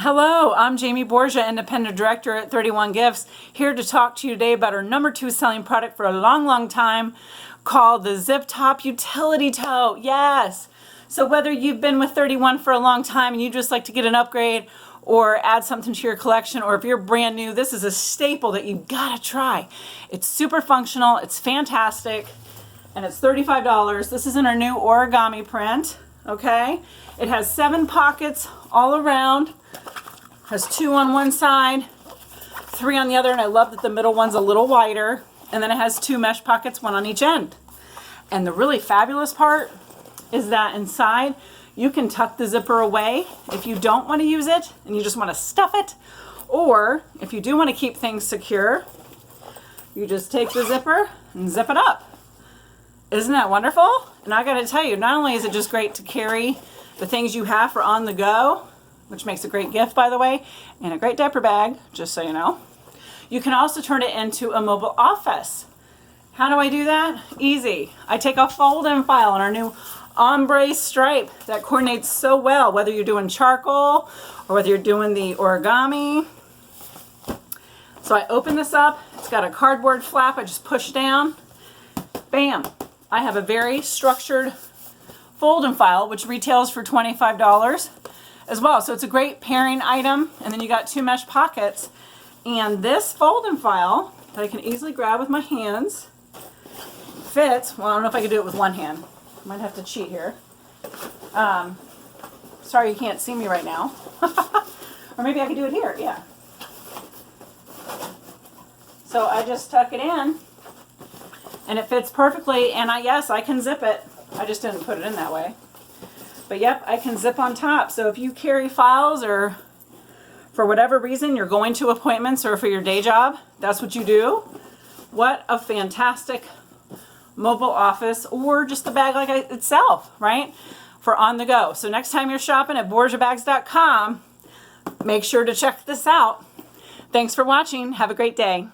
Hello, I'm Jamie Borgia, Independent Director at 31 Gifts, here to talk to you today about our #2 selling product for a long time called the Zip Top Utility Tote. Yes! So whether you've been with 31 for a long time and you just like to get an upgrade or add something to your collection, or if you're brand new, this is a staple that you've got to try. It's super functional, it's fantastic, and it's $35. This is in our new origami print, okay? It has 7 pockets all around. Has 2 on one side, 3 on the other, and I love that the middle one's a little wider. And then it has 2 mesh pockets, 1 on each end. And the really fabulous part is that inside you can tuck the zipper away if you don't want to use it and you just want to stuff it. Or if you do want to keep things secure, you just take the zipper and zip it up. Isn't that wonderful? And I got to tell you, not only is it just great to carry the things you have for on the go, which makes a great gift, by the way, and a great diaper bag, just so you know. You can also turn it into a mobile office. How do I do that? Easy. I take a fold-in file on our new ombre stripe that coordinates so well, whether you're doing charcoal or whether you're doing the origami. So I open this up. It's got a cardboard flap. I just push down. Bam. I have a very structured fold-in file, which retails for $25. as well. So it's a great pairing item. And then you got 2 mesh pockets. And this fold-in file that I can easily grab with my hands fits. Well, I don't know if I could do it with one hand. I might have to cheat here. Sorry you can't see me right now. Or maybe I could do it here. Yeah. So I just tuck it in and it fits perfectly. And yes, I can zip it. I just didn't put it in that way. But yep, I can zip on top. So if you carry files or for whatever reason you're going to appointments or for your day job, that's what you do. What a fantastic mobile office, or just the bag like itself, right? For on the go. So next time you're shopping at BorgiaBags.com, make sure to check this out. Thanks for watching. Have a great day.